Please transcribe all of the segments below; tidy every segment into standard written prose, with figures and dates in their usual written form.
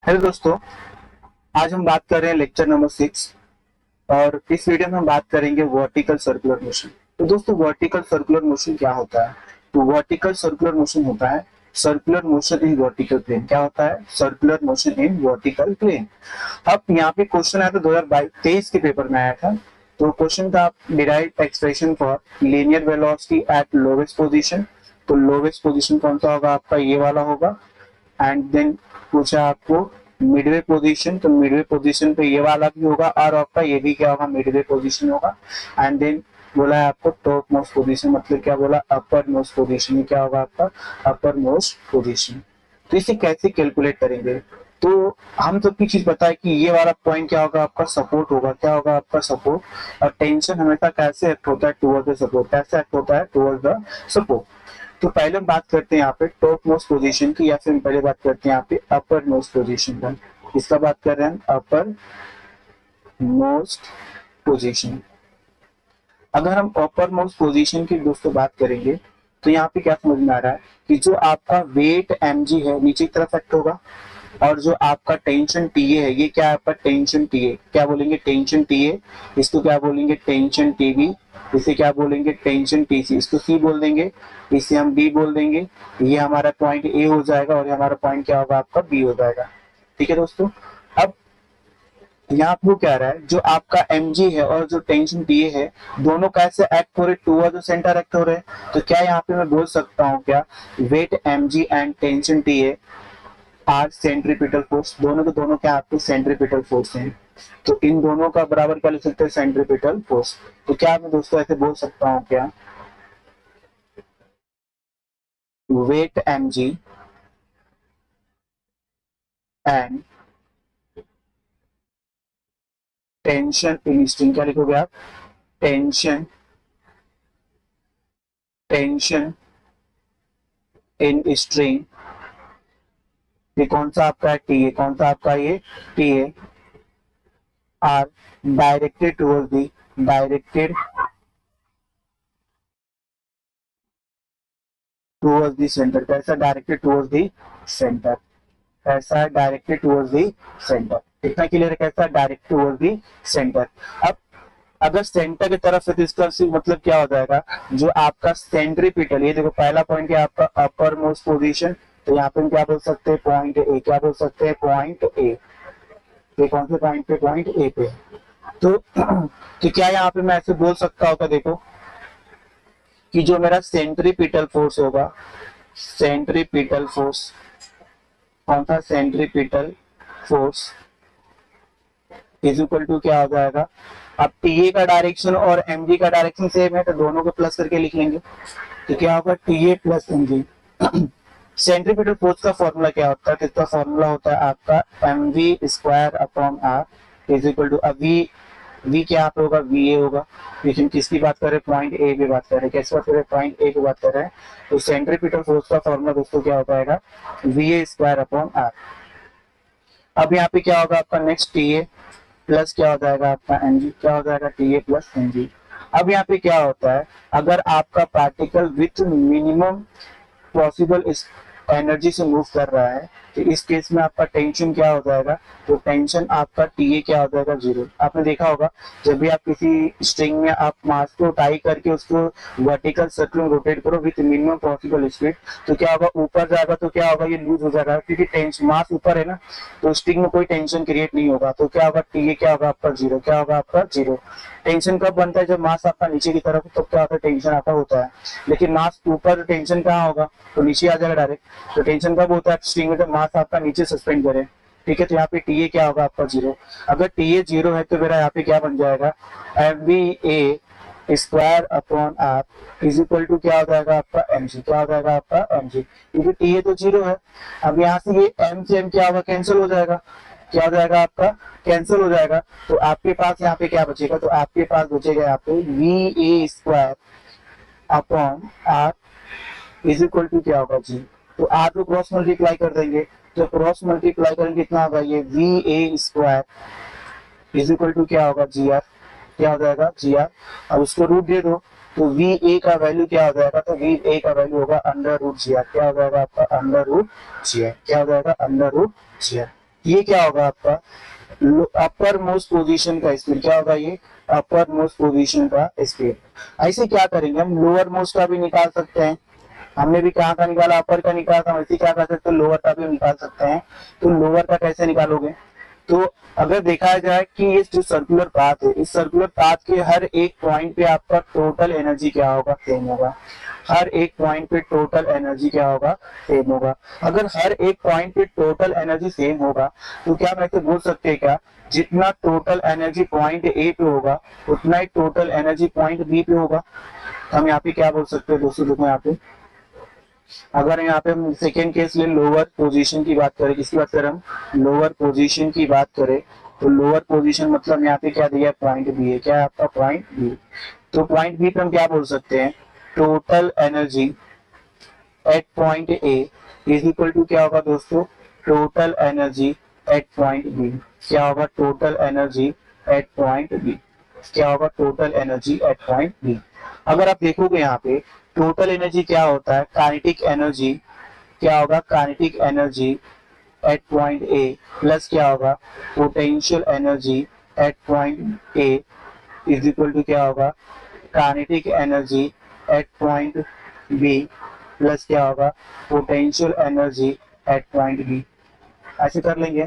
Hello दोस्तों, आज हम बात कर रहे हैं लेक्चर नंबर 6 और इस वीडियो में हम बात करेंगे वर्टिकल सर्कुलर मोशन। तो दोस्तों वर्टिकल सर्कुलर मोशन क्या होता है? तो वर्टिकल सर्कुलर मोशन होता है circular motion in vertical plane. क्या होता है? Circular motion in vertical plane. अब यहाँ पे क्वेश्चन आया था 2023 के पेपर में आया था। तो क्वेश्चन था derive expression for linear velocity at lowest position. तो लोवेस्ट पोजीशन कौन सा होगा? आपका ये वाला होगा। एंड देन पूछा आपको मिडवे पोजीशन, तो मिडवे पोजीशन पे ये वाला भी होगा और आपका ये भी क्या होगा? मिडवे पोजीशन होगा। एंड देन बोला है आपको टॉप मोस्ट पोजीशन, मतलब क्या बोला? Upper most position. ये क्या होगा आपका? Uppermost position. तो इसे कैसे कैलकुलेट करेंगे? तो हम सबकी चीज पता है कि ये वाला पॉइंट क्या होगा? आपका सपोर्ट होगा। क्या होगा आपका? सपोर्ट। और टेंशन हमेशा कैसे एक्ट होता है? Towards the support. कैसे एक्ट होता है? Towards the support. तो पहले हम बात करते हैं यहाँ पे टॉप मोस्ट पोजीशन की, या फिर पहले बात करते हैं यहाँ पे अपर मोस्ट पोजीशन का। इसका बात कर रहे हैं अपर मोस्ट पोजीशन। अगर हम अपर मोस्ट पोजीशन की दोस्तों बात करेंगे तो यहाँ पे क्या समझ में आ रहा है कि जो आपका वेट mg है नीचे की तरफ एक्ट होगा, और जो आपका टेंशन TA है, ये क्या है आपका? Tension TA। क्या बोलेंगे? Tension TA। इसको क्या बोलेंगे? Tension TB। इसे क्या बोलेंगे? Tension TC। इसको C बोल देंगे, इसे हम D बोल देंगे। ये हमारा पॉइंट A हो जाएगा और ये हमारा पॉइंट क्या होगा? आपका B हो जाएगा। ठीक है दोस्तों। अब यहाँ आपको क्या रहा है, जो आपका mg है और जो टेंशन TA है, दोनों कैसे एक्ट हो रहे? टुवर्ड द सेंटर एक्ट हो रहे हैं। तो क्या यहाँ पे मैं बोल सकता हूँ क्या? Weight mg and tension TA are centripetal force. दोनों के दोनों क्या आपके? सेंट्रीपिटल फोर्स हैं। तो इन दोनों का बराबर क्या लिख सकते हैं? Centripetal force. तो क्या मैं दोस्तों ऐसे बोल सकता हूँ क्या? Weight mg and tension in string. क्या लिखोगे आप? Tension tension in string. ये कौन सा आपका है? TA। कौन सा आपका? ये TA are directed towards the directed towards the centre. कैसा? Directed towards the centre. कैसा है? Directed towards the centre. इतना क्लियर है? कैसा? Direct towards the centre. अब अगर सेंटर की तरफ से, तो इसका मतलब क्या हो जाएगा? जो आपका सेंट्रीपिटल, ये देखो पहला पॉइंट है आपका अपर मोस्ट पोजीशन, तो यहाँ पे हम क्या बोल सकते हैं? Point A. क्या बोल सकते हैं? Point A. ये कौन से पॉइंट पे? पॉइंट ए पे। तो तो क्या यहाँ पे मैं ऐसे बोल सकता होगा, देखो कि जो मेरा सेंट्रीपिटल फोर्स होगा, सेंट्रीपिटल फोर्स, कौन सा? Centripetal force is equal to क्या हो जाएगा? अब TA का डायरेक्शन और mg का डायरेक्शन सेम है, तो दोनों को प्लस करके लिख लेंगे। तो क्या होगा? TA plus mg। Centripetal force का फॉर्मूला क्या होता है? इसका फॉर्मूला होता है आपका mv square upon r is equal to, अब v क्या आप होगा? VA होगा। लेकिन किसकी बात कर रहे हैं? पॉइंट A की बात कर रहे हैं। कैसे बात कर रहे हैं? पॉइंट A की बात कर रहे हैं। तो सेंट्रीपिटल फोर्स का फॉर्मूला दोस्तों क्या हो जाएगा? VA square upon r। अब यहाँ पे क्या होगा आपका? नेक्स्ट TA प्लस क्या हो जाएगा आपका? mg। क्या हो जाएगा? TA plus mg। अब यहाँ पे क्या होता है, अगर आपका पार्टिकल विथ मिनिमम पॉसिबल इस एनर्जी से मूव कर रहा है, तो इस केस में आपका टेंशन क्या हो जाएगा? तो टेंशन आपका TA क्या हो जाएगा? 0। आपने देखा होगा जब भी आप किसी स्ट्रिंग में आप मास को टाई करके उसको वर्टिकल सर्कल में रोटेट करो विथ मिनिमम पॉसिबल स्पीड, तो क्या होगा? ऊपर जाएगा तो क्या होगा? ये लूज हो जाएगा, क्योंकि टेंशन मास ऊपर है ना, तो स्ट्रिंग में कोई टेंशन क्रिएट नहीं होगा। तो क्या होगा? TA क्या होगा आपका? 0। क्या होगा आपका? 0। टेंशन कब बनता है? जब मास आपका नीचे की तरफ, तो क्या होता है? टेंशन आपका होता है। लेकिन मास ऊपर, टेंशन कहाँ होगा? तो नीचे आ जाएगा डायरेक्ट। तो टेंशन कब होता है स्ट्रिंग में? जब मास आपका नीचे सस्पेंड करे। ठीक है, तो यहाँ पे TA क्या होगा आपका? 0। अगर TA 0 है तो मेरा यहाँ पे क्या बन जाएगा? MVA square upon r is equal to क्या हो जाएगा आपका? mg। क्या हो जाएगा आपका? mg, क्योंकि TA तो 0 है। अब यहाँ से ये m से m क्या होगा? कैंसिल हो जाएगा। क्या हो जाएगा आपका? कैंसिल हो जाएगा। तो आपके पास यहाँ पे क्या बचेगा? तो आपके पास बचेगा यहाँ पे VA square upon r is equal to क्या होगा? जी। तो r को क्रॉस मल्टीप्लाई कर देंगे, तो क्रॉस मल्टीप्लाई करेंगे कितना होगा? ये VA square is equal to क्या होगा? GR। क्या हो जाएगा? GR। अब उसको रूट दे दो, तो VA का वैल्यू क्या हो जाएगा? तो VA का वैल्यू होगा अंडर रूट GR। क्या हो जाएगा आपका? Under root GR। क्या हो जाएगा? Under root GR। ये क्या होगा आपका अपर मोस्ट पोजीशन का स्पीड, क्या होगा ये अपर मोस्ट पोजीशन का स्पीड। ऐसे क्या करेंगे हम लोअर मोस्ट का भी निकाल सकते हैं, हमने भी कहाँ का निकाला अपर का निकाला था, वैसे क्या कर सकते हैं लोअर का भी निकाल सकते हैं। तो लोअर का कैसे निकालोगे, तो अगर देखा जाए कि ये जो सर्कुलर पाथ है, इस सर्कुलर पाथ के हर एक पॉइंट पे आपका टोटल एनर्जी क्या होगा सेम होगा, हर एक पॉइंट पे टोटल एनर्जी क्या होगा सेम होगा। अगर हर एक पॉइंट पे टोटल एनर्जी सेम होगा तो क्या हम ऐसे बोल सकते हैं क्या, जितना टोटल एनर्जी पॉइंट ए पे होगा उतना ही टोटल एनर्जी पॉइंट बी पे होगा। हम यहाँ पे क्या बोल सकते हैं दोस्तों, देखो यहाँ पे अगर यहाँ पे हम सेकेंड केस ले लोअर पोजीशन की बात करें, किसकी बात करें हम लोअर पोजीशन की बात करें, तो लोअर पोजीशन मतलब यहाँ पे क्या दिया है पॉइंट बी है, क्या है आपका पॉइंट बी। तो पॉइंट बी पे हम क्या बोल सकते हैं, total energy at point A is equal to क्या होगा दोस्तों, total energy at point B. क्या होगा total energy at point B, क्या होगा total energy at point B. अगर आप देखोगे यहाँ पे टोटल एनर्जी क्या होता है, काइनेटिक एनर्जी क्या होगा, kinetic energy at point A plus क्या होगा potential energy at point A is equal to क्या होगा kinetic energy at point B plus क्या होगा potential energy at point B. ऐसे कर लेंगे,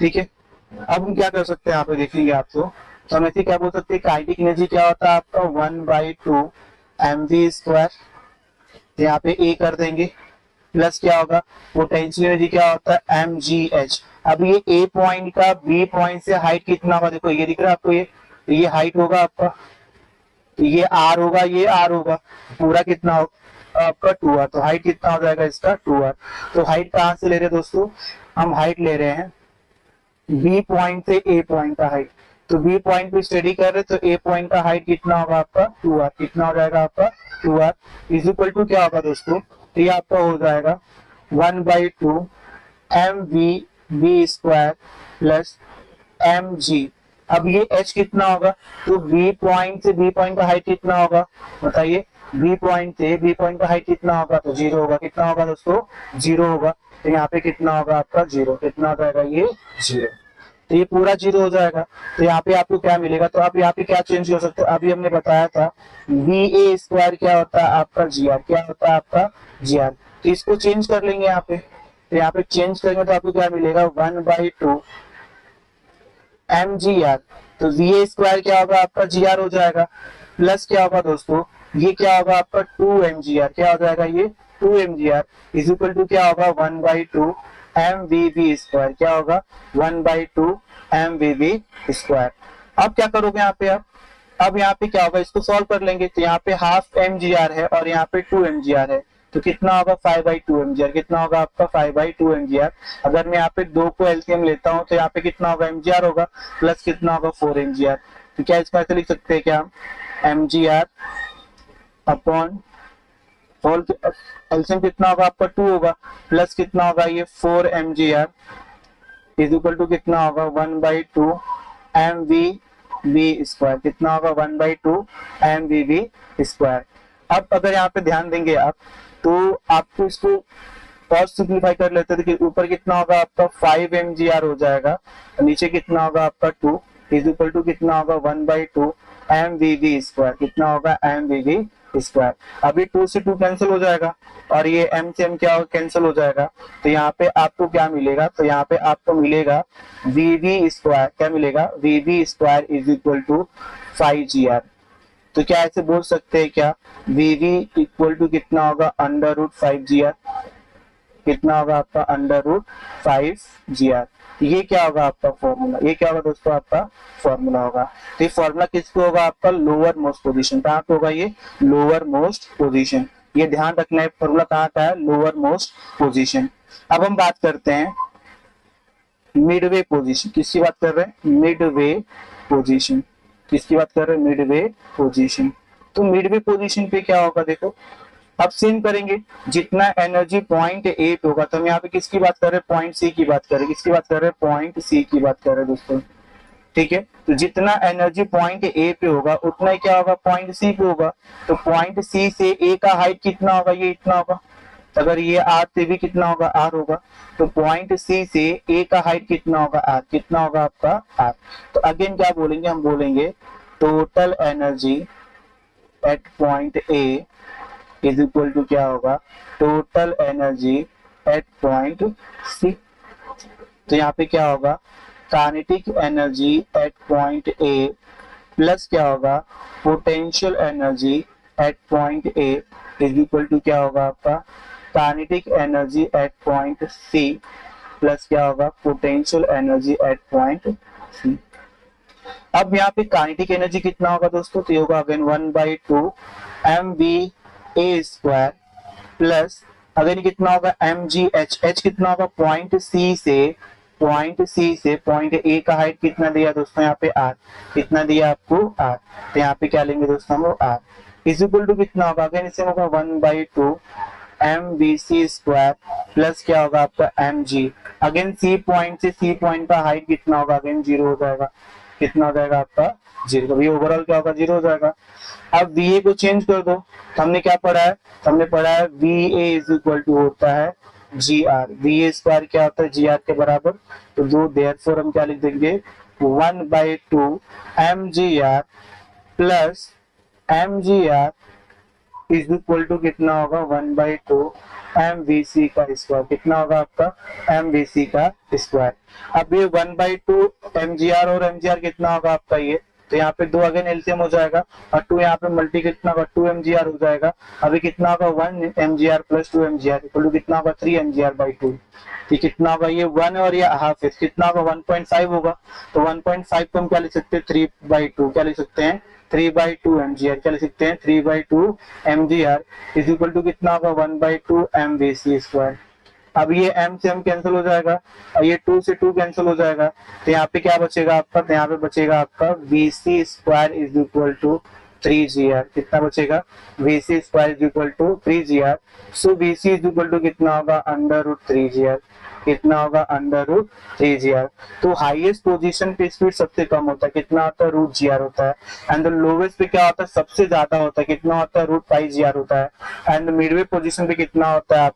ठीक है। अब हम क्या कर सकते हैं यहाँ पे देखेंगे आपको, तो हम ऐसे क्या बोल सकते हैं, काइनेटिक एनर्जी क्या होता है आपका 1/2 mv², यहाँ पे ए कर देंगे प्लस क्या होगा पोटेंशियल एनर्जी क्या होता है mgh। अब ये ए पॉइंट का बी पॉइंट से हाइट कितना होगा, देखो ये दिख रहा है आपको, ये हाइट होगा आपका, तो ये आर होगा, ये आर होगा, पूरा कितना होगा आपका 2r। तो हाइट कितना हो जाएगा इसका 2r। तो हाइट कहाँ से ले रहे हैं दोस्तों, हम हाइट ले रहे हैं बी पॉइंट से ए पॉइंट का हाइट। तो बी पॉइंट पे स्टडी कर रहे तो ए पॉइंट का हाइट कितना होगा आपका 2r, कितना हो जाएगा आपका 2r इज इक्वल टू क्या होगा दोस्तों, तो ये आपका हो जाएगा 1/2 mv² प्लस mg। अब ये h कितना होगा, तो बी पॉइंट से बी पॉइंट का हाइट कितना होगा बताइए, बी पॉइंट से बी पॉइंट का हाइट कितना होगा, तो 0 होगा, कितना होगा दोस्तों 0 होगा। तो यहाँ पे कितना होगा आपका 0, कितना हो जाएगा ये 0, तो ये पूरा 0 हो जाएगा। तो यहाँ पे आपको क्या मिलेगा, तो आप यहाँ पे क्या चेंज कर सकते हो, अभी हमने बताया था VA² क्या होता है आपका GR, क्या होता है आपका GR। तो इसको चेंज कर लेंगे यहाँ पे, तो यहाँ पे चेंज करेंगे तो आपको क्या मिलेगा 1/2 mgr। तो VA² क्या होगा आपका GR हो जाएगा, प्लस क्या होगा दोस्तों ये क्या होगा आपका 2mgr, क्या हो जाएगा ये 2mgr इज इक्वल टू क्या होगा 1/2 mvv², क्या होगा 1/2 mvv²। अब क्या करोगे यहाँ पे, अब यहाँ पे क्या होगा इसको सॉल्व कर लेंगे, तो यहाँ पे हाफ mgr है और यहाँ पे 2mgr है, तो कितना होगा 5/2 mgr, कितना होगा आपका 5/2 mgr। अगर मैं यहाँ पे 2 को एलसीएम लेता हूँ तो यहाँ पे कितना होगा mgr होगा प्लस कितना होगा 4 mgr। तो क्या इसका ऐसे लिख सकते हैं क्या हम mgr अपॉन होल एलसीएम कितना होगा आपका 2 होगा प्लस कितना होगा ये 4 mgr इज इक्वल टू कितना होगा 1/2 mvv², कितना होगा 1/2 mvv²। अब अगर यहाँ पे ध्यान देंगे आप तो आपको इसको और सिंप्लीफाई कर लेते थे कि ऊपर कितना होगा आपका 5 mgr हो जाएगा, नीचे कितना होगा आपका 2 इज इक्वल टू कितना होगा 1/2 mvv², कितना होगा mvv²। अभी 2 से 2 कैंसिल हो जाएगा और ये m से m क्या होगा कैंसिल हो जाएगा, तो यहाँ पे आपको क्या मिलेगा, तो यहाँ पे आपको मिलेगा vv², क्या मिलेगा vv² is equal to 5gr। तो क्या ऐसे बोल सकते हैं क्या vv इक्वल टू कितना होगा √5gr, कितना होगा आपका √5gr। ये क्या होगा आपका फॉर्मूला, ये क्या होगा दोस्तों आपका फॉर्मूला होगा। तो ये फॉर्मूला किसको होगा आपका लोअर मोस्ट पोजीशन, कहाँ पे होगा ये लोअर मोस्ट पोजीशन। ये ध्यान रखना है फॉर्मूला कहाँ का है लोअर मोस्ट पोजीशन। अब हम बात करते हैं मिडवे पोजीशन, किसकी बात कर रहे हैं मिडवे पोजीशन, किसकी बात कर रहे हैं मिडवे पोजीशन। तो मिडवे पोजीशन पे क्या होगा देखो, अब सेम करेंगे जितना एनर्जी पॉइंट ए पे होगा, तो हम यहाँ पे किसकी बात कर रहे हैं पॉइंट सी की बात कर रहे हैं, किसकी बात कर रहे हैं पॉइंट सी की बात कर रहे हैं दोस्तों, ठीक है। तो जितना एनर्जी पॉइंट ए पे होगा उतना ही क्या होगा पॉइंट सी पे होगा। तो पॉइंट सी से ए का हाइट कितना होगा ये इतना होगा, तो अगर ये आर से भी कितना होगा, आर होगा, तो पॉइंट सी से ए का हाइट कितना होगा, आर, कितना होगा आपका आर। तो अगेन क्या बोलेंगे, हम बोलेंगे total energy at point A is equal to क्या होगा, total energy at point C. तो यहाँ पे क्या होगा, kinetic energy at point A plus क्या होगा, potential energy at point A is equal to क्या होगा आपका, kinetic energy at point C plus क्या होगा, potential energy at point C. अब यहाँ पे काइनेटिक एनर्जी कितना होगा दोस्तों, तो ये होगा अगेन 1/2 mva² प्लस अगेन कितना होगा mgh, h कितना होगा, पॉइंट सी से पॉइंट ए का हाइट कितना दिया दोस्तों, यहाँ पे आर, कितना दिया आपको आर, तो यहाँ पे क्या लेंगे दोस्तों हम आर इज इक्वल टू कितना होगा, अगेन इसे होगा 1/2 mvc² प्लस क्या होगा आपका mg, अगेन सी पॉइंट से सी पॉइंट का हाइट कितना होगा, अगेन 0 हो जाएगा, कितना हो जाएगा आपका 0, ये ओवरऑल क्या होगा 0 हो जाएगा। अब VA को चेंज कर दो, तो हमने क्या पढ़ा है, हमने पढ़ा है VA इज इक्वल टू होता है GR, VA² क्या होता है GR के बराबर, तो दो देयरफॉर हम क्या लिख देंगे 1/2 mgr plus mgr is equal to कितना होगा 1/2 MVC का स्क्वायर, कितना होगा आपका MVC का स्क्वायर। अब ये 1/2 MGR और MGR कितना होगा आपका ये, तो यहाँ पे 2 अगेन एलसीएम हो जाएगा और 2 यहाँ पे मल्टी कितना होगा 2 MGR हो जाएगा। अभी कितना होगा 1 MGR plus 2 MGR equal to कितना होगा 3 MGR/2, ये कितना होगा, ये 1 और ये हाफ है, कितना होगा 1.5 होगा, तो 1.5 को हम क्या लिख सकते हैं 3/2, क्या लिख सकते हैं 3/2 MGR, क्या लिख सकते हैं 3/2 MGR इज इक्वल टू कितना होगा 1/2 MVC²। अब ये m से m कैंसिल हो जाएगा और ये 2 से 2 कैंसिल हो जाएगा, तो यहाँ पे क्या बचेगा आपका, तो यहाँ पे बचेगा आपका VC² is equal to 3GR, कितना बचेगा VC² is equal to 3GR। So VC is equal to कितना होगा √3GR, कितना होगा √3GR। तो हाईएस्ट पोजीशन पे स्पीड सबसे कम होता है, कितना होता है √GR होता है, एंड द लोवेस्ट पे क्या होता है सबसे ज्यादा होता है, कितना होता है √5GR होता है, एंड मिडवे पोजीशन पे कितना होता है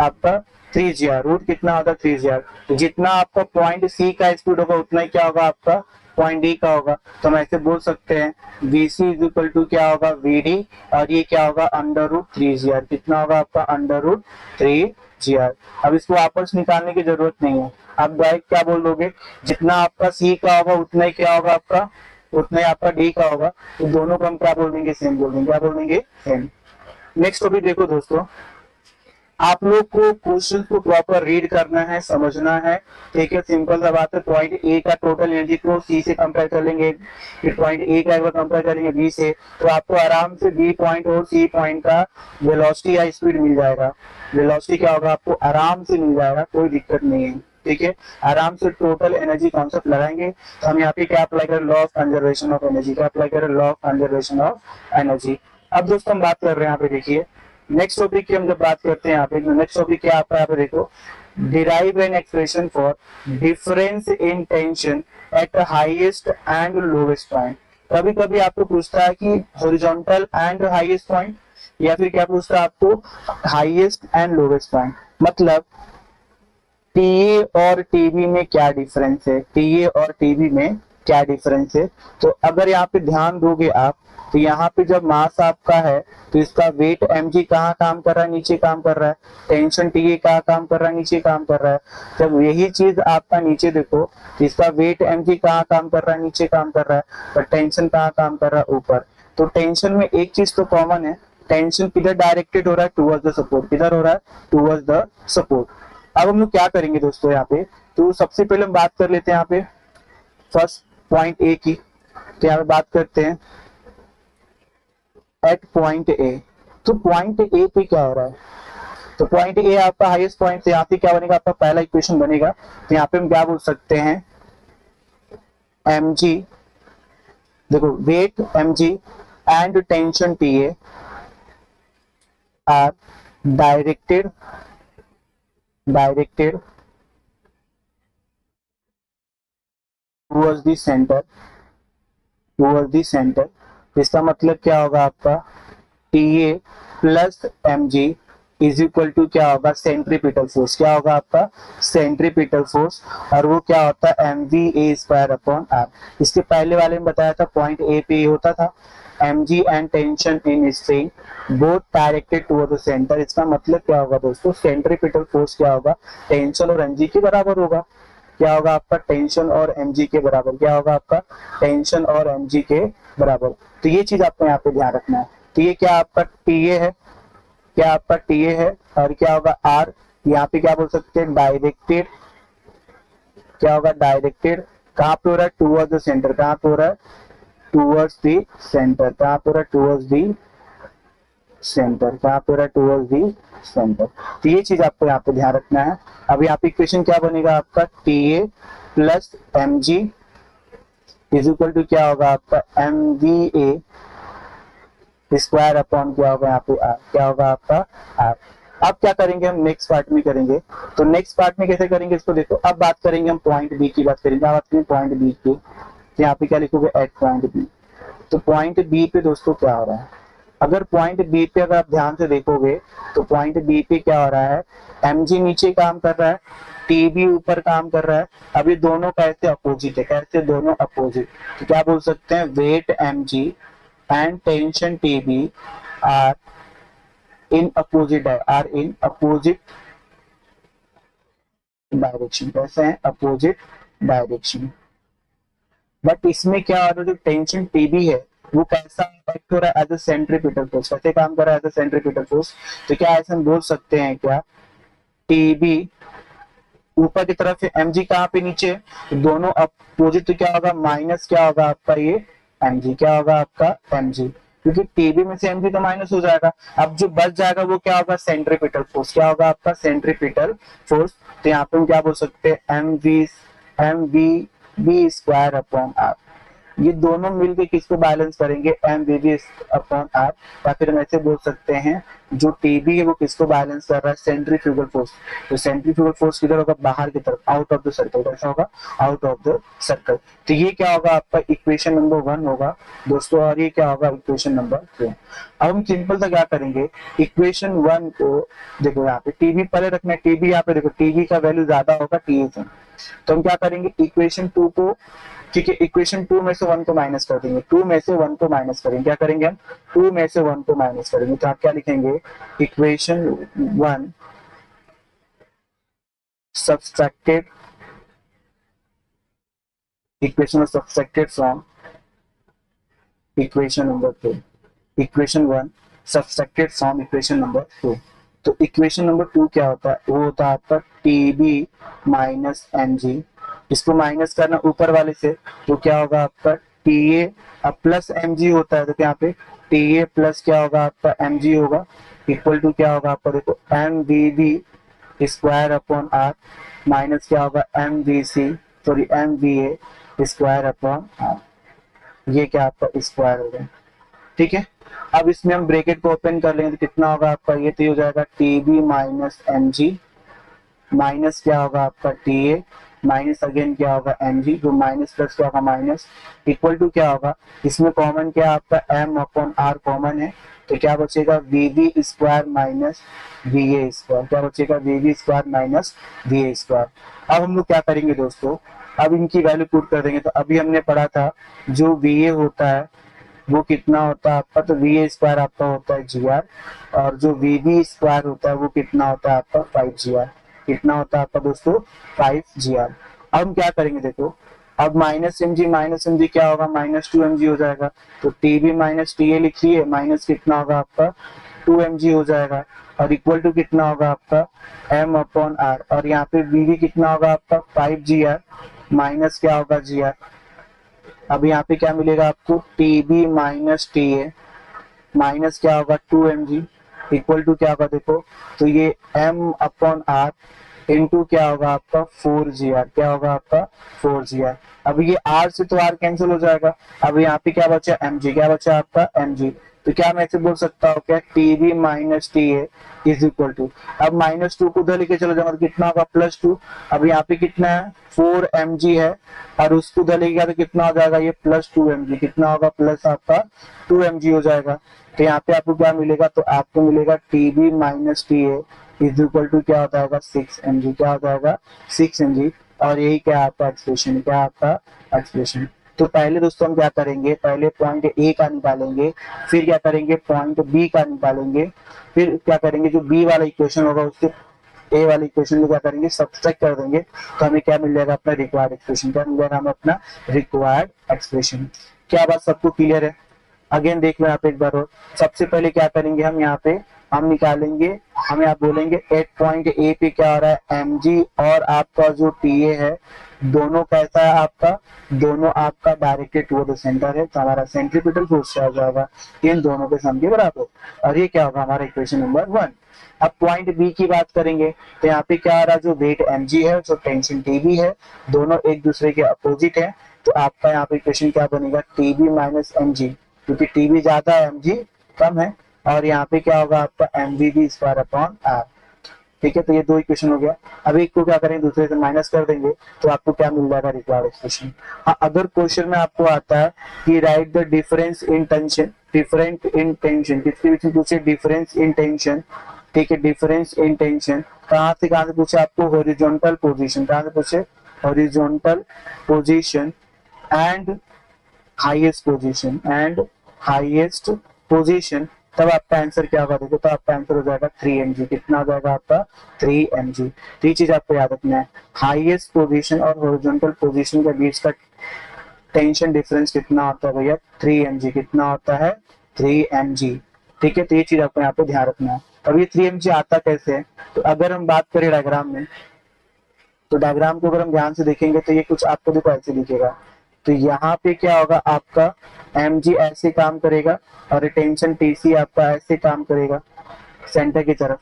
आपका 3GR, रूट कितना होता है 3GR। तो जितना आपका पॉइंट सी का स्पीड होगा उतना ही क्या होगा आपका पॉइंट डी का होगा, तो हम ऐसे बोल सकते हैं VC इज इक्वल टू क्या होगा VD और ये क्या होगा √3GR, कितना होगा आपका √3GR। अब इसको आपस निकालने की जरूरत नहीं है, आप डायरेक्ट क्या बोल दोगे, जितना आपका सी का होगा उतना ही क्या होगा आपका, उतना ही आपका डी का होगा, तो दोनों को हम क्या बोल देंगे सेम बोल देंगे, क्या बोल देंगे सेम। नेक्स्ट टॉपिक देखो दोस्तों, आप लोग को क्वेश्चन को प्रॉपर रीड करना है, समझना है, ठीक है, सिंपल सा बात है। पॉइंट ए का टोटल एनर्जी को सी से कंपेयर कर लेंगे, फिर पॉइंट ए का एक बार कंपेयर करेंगे बी से, तो आपको आराम से बी पॉइंट और सी पॉइंट का वेलोसिटी या स्पीड मिल जाएगा। वेलोसिटी क्या होगा आपको आराम से मिल जाएगा, कोई दिक्कत नहीं है, ठीक है। आराम से टोटल एनर्जी कॉन्सेप्ट लगाएंगे, तो हम यहाँ पे क्या अप्लाई करें law of conservation of energy, क्या अप्लाई करें law of conservation of energy. अब दोस्तों हम बात कर रहे हैं यहाँ पे, देखिए नेक्स्ट टॉपिक की हम जब बात करते हैं यहाँ पे, नेक्स्ट टॉपिक क्या आता है यहाँ पे देखो, derive an expression for difference in tension eight highest and lowest point. कभी कभी आपको पूछता है कि हॉरिजॉन्टल एंड हाईएस्ट पॉइंट, या फिर क्या पूछता है आपको हाईएस्ट एंड लोवेस्ट पॉइंट, मतलब टीए और टीबी में क्या डिफरेंस है, टीए और टीबी में क्या डिफरेंस है। तो अगर यहाँ पे ध्यान दोगे आप, तो यहाँ पे जब मास आपका है तो इसका वेट mg कहाँ काम कर रहा है, नीचे काम कर रहा है, टेंशन TA कहाँ काम कर रहा है, नीचे काम कर रहा है। जब यही चीज आपका नीचे देखो तो इसका वेट mg कहाँ काम कर रहा है, नीचे काम कर रहा है, पर टेंशन कहाँ काम कर रहा है, ऊपर। तो टेंशन में एक चीज तो कॉमन है, टेंशन किधर डायरेक्टेड हो रहा है, टुवर्ड्स द सपोर्ट, किधर हो रहा है, टुवर्ड्स द सपोर्ट। अब हम लोग क्या करेंगे दोस्तों यहाँ पे, तो सबसे पहले हम बात कर लेते हैं यहाँ पे फर्स्ट पॉइंट ए की, तो यहाँ पे बात करते हैं एट पॉइंट ए। तो पॉइंट ए पे क्या हो रहा है, तो पॉइंट ए आपका हाईएस्ट पॉइंट, यहाँ पे क्या बनेगा आपका पहला इक्वेशन बनेगा, तो यहाँ पे हम क्या बोल सकते हैं mg, देखो weight mg and tension TA are directed towards the center। इसका मतलब क्या होगा आपका TA plus mg is equal to क्या होगा सेंट्रीपिटल फोर्स, क्या होगा आपका सेंट्रीपिटल फोर्स, और वो क्या होता है M V A square upon R. इसके पहले वाले में बताया था पॉइंट ए पे ये होता था mg and tension in string both directed toward the centre. इसका मतलब क्या होगा दोस्तों, सेंट्रीपिटल फोर्स क्या होगा टेंशन और mg के बराबर होगा। क्या होगा आपका टेंशन और mg के बराबर, क्या होगा आपका टेंशन और mg के बराबर। तो ये चीज आपको यहाँ पे ध्यान रखना है। तो ये क्या आपका TA है, क्या आपका TA है, और क्या होगा R, यहाँ पे क्या बोल सकते हैं डायरेक्टेड, क्या होगा डायरेक्टेड, कहाँ पे हो रहा है टूवर्ड्स द सेंटर, कहाँ पे हो रहा है टूवर्ड्स द सेंटर, कहाँ पे हो रहा है टूवर्ड्स द सेंटर, कहाँ पे हो रहा है टूवर्ड्स द सेंटर। तो ये चीज आपको यहाँ पे ध्यान रखना है। अब यहाँ पे इक्वेशन क्या बनेगा आपका TA plus mg is equal to क्या होगा आपका mva स्क्वायर अपॉन क्या होगा यहाँ पे r, क्या होगा आपका r। अब क्या करेंगे हम नेक्स्ट पार्ट में करेंगे, तो नेक्स्ट पार्ट में कैसे करेंगे इसको देखो। अब बात करेंगे हम पॉइंट बी की, बात करेंगे, अब बात करेंगे पॉइंट बी की। तो यहाँ पे क्या लिखोगे एट पॉइंट बी। तो पॉइंट बी पे दोस्तों क्या हो रहा है, अगर पॉइंट बी पे अगर आप ध्यान से देखोगे तो पॉइंट बी पे क्या हो रहा है mg नीचे काम कर रहा है, tb ऊपर काम कर रहा है। अब ये दोनों कैसे अपोजिट है, कैसे दोनों अपोजिट, तो क्या बोल सकते हैं weight mg and tension tb are in opposite है, आर इन अपोजिट डायरेक्शन, कैसे हैं अपोजिट डायरेक्शन। बट इसमें क्या हो रहा है जो टेंशन टीबी है वो कैसा इफेक्ट हो रहा है एज अ सेंट्रीपिटल फोर्स, कैसे काम कर रहा है एज अ सेंट्रीपिटल फोर्स। तो क्या ऐसा हम बोल सकते हैं क्या टीबी ऊपर की तरफ है mg कहाँ पे नीचे, तो दोनों अपोजिट, तो क्या होगा माइनस क्या होगा आपका ये mg, क्या होगा आपका mg, क्योंकि टीबी में से mg तो माइनस हो जाएगा। अब जो बच जाएगा वो क्या होगा सेंट्रीपिटल फोर्स, क्या होगा आपका सेंट्रीपिटल फोर्स। तो यहाँ पे हम क्या बोल सकते हैं M V B square upon R. ये दोनों मिलके किसको बैलेंस करेंगे M V B upon R, या फिर हम ऐसे बोल सकते हैं जो टीबी है वो किसको बैलेंस कर रहा है सेंट्रीफ्यूगल फोर्स। तो सेंट्रीफ्यूगल फोर्स किधर होगा बाहर की तरफ, आउट ऑफ द सर्कल, कैसा होगा आउट ऑफ द सर्कल। तो ये क्या होगा आपका इक्वेशन नंबर 1 होगा दोस्तों, और ये क्या होगा इक्वेशन नंबर 2। अब हम सिंपल सा क्या करेंगे इक्वेशन 1 को देखो, यहाँ पे टीबी पहले रखना है, टीबी यहाँ पे देखो टीबी का वैल्यू ज्यादा होगा टीए से, तो हम क्या करेंगे इक्वेशन 2 को, ठीक है इक्वेशन 2 में से 1 को माइनस कर देंगे, 2 में से 1 को माइनस करेंगे, क्या करेंगे हम 2 में से 1 को माइनस करेंगे। तो आप क्या लिखेंगे equation 1 subtracted, equation subtracted from equation number 2, equation 1 subtracted from equation number 2। तो इक्वेशन नंबर 2 क्या होता है, वो होता है आपका टीबी माइनस एमजी, इसको माइनस करना ऊपर वाले से, तो क्या होगा आपका टीए अब प्लस एमजी होता है, तो यहाँ पे टीए प्लस क्या होगा आपका एमजी होगा इक्वल टू क्या होगा आपका देखो M V B square upon R minus क्या होगा M V C sorry M V A square upon R, ये क्या आपका स्क्वायर हो गया। ठीक है, अब इसमें हम ब्रैकेट को ओपन कर लेंगे तो कितना होगा आपका ये, तो हो जाएगा टीबी माइनस एमजी माइनस क्या होगा आपका टीए माइनस अगेन क्या होगा mg, जो माइनस प्लस क्या होगा माइनस इक्वल टू क्या होगा, इसमें कॉमन क्या आपका m अपॉन r कॉमन है, तो क्या बचेगा vv square minus va square, क्या बचेगा vv square minus va square. अब हम लोग क्या करेंगे दोस्तों, अब इनकी वैल्यू पुट कर देंगे। तो अभी हमने पढ़ा था जो va होता है वो कितना होता है आपका, तो va स्क्वायर आपका होता है gr, और जो vv स्क्वायर होता है वो कितना होता है आपका 5gr, कितना होता है आपका दोस्तों 5gr। अब हम क्या करेंगे देखो, अब माइनस mg क्या होगा माइनस 2mg हो जाएगा, तो tb माइनस ta लिखिए माइनस कितना होगा आपका 2mg हो जाएगा, और इक्वल टू कितना होगा आपका m अपॉन r, और यहाँ पे vv कितना होगा आपका 5gr माइनस क्या होगा gr। अब यहाँ पे क्या मिलेगा आपको tb माइनस ta माइनस क्या होगा 2mg इक्वल टू क्या होगा देखो, तो ये m अपॉन r इनटू क्या होगा आपका 4gr, क्या होगा आपका 4gr। अब ये r से तो r कैंसिल हो जाएगा, अब यहाँ पे क्या बचा mg, क्या बचा आपका mg, तो क्या मैं ऐसे बोल सकता हूँ क्या, T B minus T A is equal to, अब -2 को उधर लेके चलो जाओ तो कितना होगा +2। अब यहाँ पे कितना है 4 mg है और उसको उधर लेके गया तो कितना हो जाएगा ये +2 mg, कितना होगा प्लस आपका 2 mg हो जाएगा। तो यहाँ पे आपको क्या मिलेगा, तो आपको मिलेगा T B minus T A is equal to क्या हो जाएगा 6 mg, क्या हो जाएगा 6 mg। और यही क्या आपका एक्सप्रेशन, क्या आपका एक्सप्रेशन। तो पहले दोस्तों हम क्या करेंगे, पहले पॉइंट ए का निकालेंगे, फिर क्या करेंगे पॉइंट बी का निकालेंगे, फिर क्या करेंगे जो बी वाला इक्वेशन होगा उसके ए वाली इक्वेशन में क्या करेंगे सब्सट्रैक्ट कर देंगे, तो हमें क्या मिल जाएगा अपना रिक्वायर्ड एक्सप्रेशन, क्या मिल जाएगा हमें अपना रिक्वायर्ड एक्सप्रेशन। क्या बात सबको क्लियर है? अगेन देख लो यहाँ पे एक बार और, सबसे पहले क्या करेंगे हम यहाँ पे हम निकालेंगे, हम यहाँ बोलेंगे एट पॉइंट ए पे क्या हो रहा है एमजी और आपका जो टीए है दोनों कैसा है आपका, दोनों आपका डायरेक्टेड टुवर्ड द सेंटर है, तो हमारा सेंट्रीपिटल फोर्स क्या हो जाएगा इन दोनों के सम के बराबर, और ये क्या होगा हमारा इक्वेशन नंबर 1। अब पॉइंट बी की बात करेंगे तो यहाँ पे क्या आ रहा है, जो वेट mg है जो टेंशन टीबी है, दोनों एक दूसरे के अपोजिट है, तो आपका यहाँ पे इक्वेशन क्या बनेगा टीबी माइनस mg, क्योंकि टीबी ज्यादा है mg कम है, और यहाँ पे क्या होगा आपका mvv स्क्वायर अपॉन आर। ठीक है, तो ये दो इक्वेशन हो गया। अब एक को क्या करेंगे दूसरे से माइनस कर देंगे तो आपको क्या मिल जाएगा रिक्वायर्ड एक्सप्रेशन। हाँ, अगर क्वेश्चन में आपको आता है कि right the difference in tension, different in tension किसके बीच में पूछे डिफरेंस इन टेंशन, ठीक है डिफरेंस इन टेंशन कहाँ से पूछे आपको हॉरिजॉन्टल पोजीशन, कहाँ से पूछे horizontal position and highest position and highest position, तब आपका आंसर क्या होगा देखो, तो आपका आंसर हो जाएगा 3 mg, कितना हो जाएगा आपका 3 mg। तो ये चीज आपको याद रखना है, हाईएस्ट पोजीशन और हॉरिजॉन्टल पोजीशन के बीच का टेंशन डिफरेंस कितना होता है भैया 3 mg, कितना होता है 3 mg। ठीक है, तो ये चीज आपको यहाँ पे ध्यान रखना है। अब ये 3 mg आता कैसे है, तो अगर हम बात करें डायग्राम में, तो डायग्राम को अगर हम ध्यान से देखेंगे तो ये कुछ आपको देखो ऐसे दिखेगा, तो यहाँ पे क्या होगा आपका mg ऐसे काम करेगा और टेंशन tc आपका ऐसे काम करेगा सेंटर की तरफ।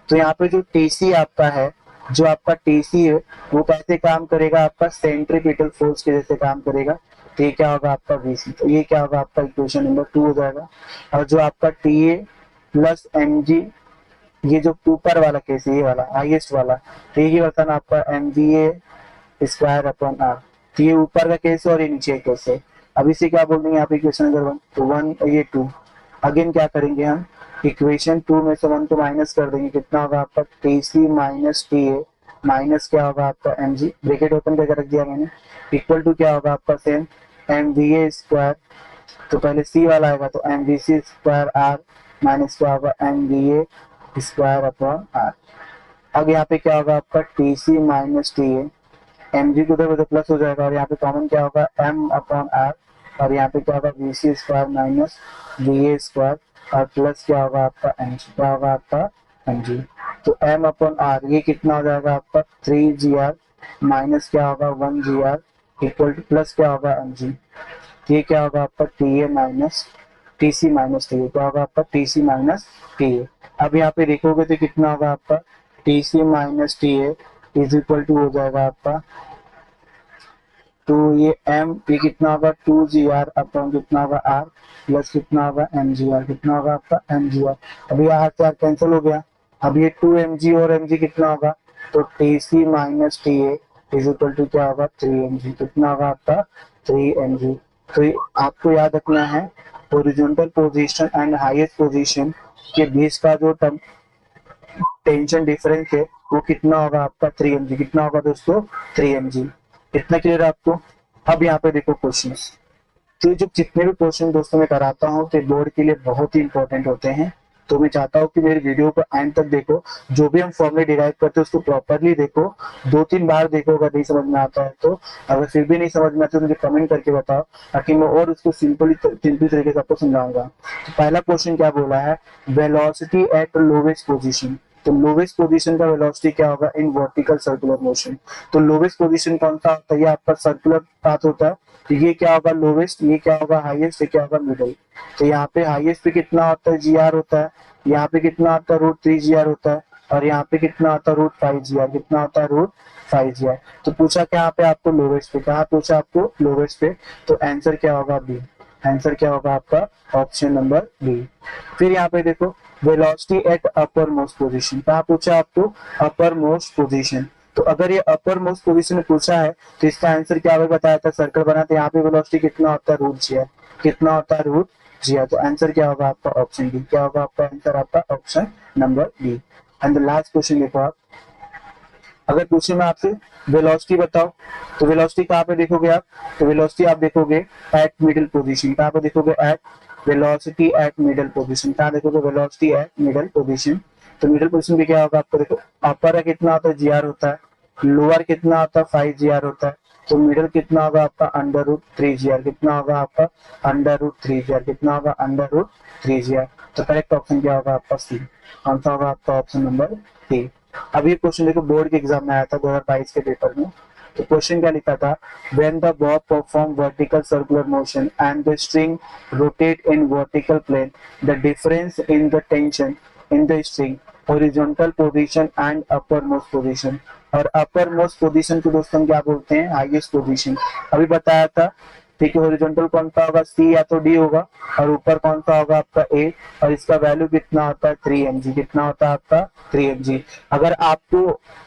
तो यहाँ पे जो tc आपका है, जो आपका tc है वो कैसे काम करेगा, आपका सेंट्रीपिटल फोर्स के जैसे काम करेगा, तो ये क्या होगा आपका vc, तो ये क्या होगा आपका इक्वेशन नंबर 2 हो जाएगा। और जो आपका ta प्लस mg, ये जो ऊपर वाला केस है ये वाला हाईएस्ट वाला, तो ये बता आपका mva स्क्वायर अपॉन आर, तो ये ऊपर का केस है और ये नीचे का केस है। अब इसे क्या बोल देंगे यहाँ पे इक्वेशन नंबर 1, तो 1 ये 2, अगेन क्या करेंगे हम इक्वेशन 2 में से 1 को माइनस कर देंगे, कितना होगा आपका टीसी माइनस टीए माइनस क्या होगा आपका mg, ब्रैकेट ओपन करके रख दिया मैंने, इक्वल टू क्या होगा आपका सेम mva स्क्वायर, तो पहले सी वाला आएगा तो mvc स्क्वायर आर माइनस क्या होगा mva स्क्वायर अपॉन आर। अब यहाँ पे क्या होगा आपका टीसी माइनस टीए, mg को उधर प्लस हो जाएगा और यहाँ पे कॉमन क्या होगा m अपॉन आर, और यहाँ पे क्या होगा vc square minus va square और प्लस क्या होगा आपका mg, क्या होगा आपका mg। तो m अपॉन आर ये कितना हो जाएगा आपका 3gr माइनस क्या होगा 1gr इक्वल टू प्लस क्या होगा mg, ये क्या होगा आपका ta minus tc minus ta, क्या होगा आपका tc माइनस ta। अब यहाँ पे देखोगे तो कितना होगा आपका tc minus ta is equal to हो जाएगा आपका, तो ये m ये कितना होगा 2gr अपॉन कितना होगा r प्लस कितना होगा mgr, कितना होगा आपका mgr। अभी यहाँ से कैंसिल हो गया, अब ये 2 mg और mg कितना होगा, तो tc minus ta is equal to क्या होगा 3 mg, कितना होगा आपका 3 mg। तो आपको याद रखना है horizontal position and highest position के बीच का जो टेंशन डिफरेंस है वो कितना होगा आपका 3 mg, कितना होगा दोस्तों 3 mg। इतना क्लियर है आपको। अब यहाँ पे देखो क्वेश्चंस, तो जो जितने भी क्वेश्चन दोस्तों मैं कराता हूँ तो बोर्ड के लिए बहुत ही इंपॉर्टेंट होते हैं, तो मैं चाहता हूँ कि मेरी वीडियो को एंड तक देखो, जो भी हम फॉर्मूले डिराइव करते हैं उसको प्रॉपरली देखो, 2-3 बार देखो अगर नहीं समझ में आता है तो, अगर फिर भी नहीं समझ में आता तो मुझे कमेंट करके बताओ ताकि मैं और उसको सिंपल तरीके से आपको समझाऊंगा। तो पहला क्वेश्चन क्या बोला है, वेलोसिटी एट लोवेस्ट पोजिशन, तो लोवेस्ट पोजीशन का वेलोसिटी क्या होगा इन वर्टिकल सर्कुलर मोशन। तो लोवेस्ट पोजीशन कौन सा होता है, ये आपका सर्कुलर पाथ होता है, तो ये क्या होगा लोवेस्ट, ये क्या होगा हाईएस्ट, ये क्या होगा मिडिल। तो यहाँ पे हाईएस्ट पे कितना होता है gr होता है, यहाँ पे कितना आता है √3gr होता है, और यहाँ पे कितना आता है √5gr, कितना होता है √5gr। तो पूछा क्या यहाँ पे आपको लोवेस्ट पे, कहा पूछा आपको लोवेस्ट पे, तो आंसर क्या होगा बी। आंसर क्या होगा आपका ऑप्शन नंबर बी। फिर यहाँ पे देखो velocity at upper most position, कहाँ पूछा आपको, अपर मोस्ट पोजीशन। तो अगर ये अपर मोस्ट पोजीशन में पूछा है तो इसका आंसर क्या होगा, बताया था सर्कल बनाते, यहाँ पे वेलोसिटी कितना होता है, रूट जी आर, कितना होता है, रूट जी आर। तो आंसर क्या होगा आपका ऑप्शन बी, क्या होगा आपका आंसर, आपका option number B. And the last question देखो आप, अगर पूछे मैं आपसे वेलोसिटी बताओ, तो वेलोसिटी कहाँ पे देखोगे आप, तो वेलोसिटी आप देखोगे एट मिडिल पोजीशन, कहाँ पे देखोगे, at velocity at middle position, कहाँ देखोगे, वेलोसिटी एट मिडिल पोजीशन। तो मिडिल पोजीशन पे क्या होगा आपको, देखो अपर कितना होता है, जी आर होता है, लोअर कितना होता है, 5 जी आर होता है, तो मिडिल कितना होगा आपका अंडर रूट 3 जी आर, कितना होगा आपका अंडर रूट 3 जी आर, कितना होगा अंडर रूट 3 जी आर। तो करेक्ट ऑप्शन क्या होगा आपका सी, कौन सा होगा आपका ऑप्शन नंबर सी। अब ये क्वेश्चन देखो बोर्ड के एग्जाम में आया था 2022 के पेपर में। तो क्वेश्चन क्या लिखा था, when the bob perform vertical circular motion and the string rotate in vertical plane, the difference in the tension in the string, horizontal position and uppermost position. और अपर मोस्ट पोजीशन को दोस्तों क्या बोलते हैं, highest position. अभी बताया था, ठीक है, हॉरिजॉन्टल कौन सा होगा, सी या तो डी होगा, और ऊपर कौन सा होगा आपका ए, और इसका वैल्यू कितना होता है 3 mg, कितना होता है आपका 3 mg। अगर आपको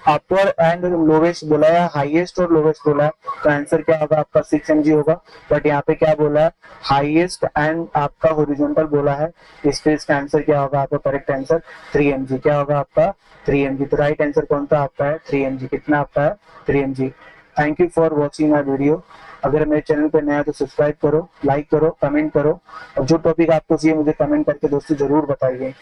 अपर एंड लोवेस्ट बोला है, हाईएस्ट और लोवेस्ट बोला है, तो आंसर क्या होगा आपका 6 mg होगा। बट यहाँ पे क्या बोला है, हाईएस्ट एंड आपका हॉरिजॉन्टल बोला है, इस पे इसका आंसर क्या होगा आपका करेक्ट आंसर 3 mg, क्या होगा आपका 3 mg। तो राइट आंसर कौन सा आपका है 3 mg, कितना आपका है 3 mg। Thank you for watching my video. अगर मेरे चैनल पे नया है तो सब्सक्राइब करो, लाइक करो, कमेंट करो, और जो टॉपिक आपको चाहिए मुझे कमेंट करके दोस्तों जरूर बताइए।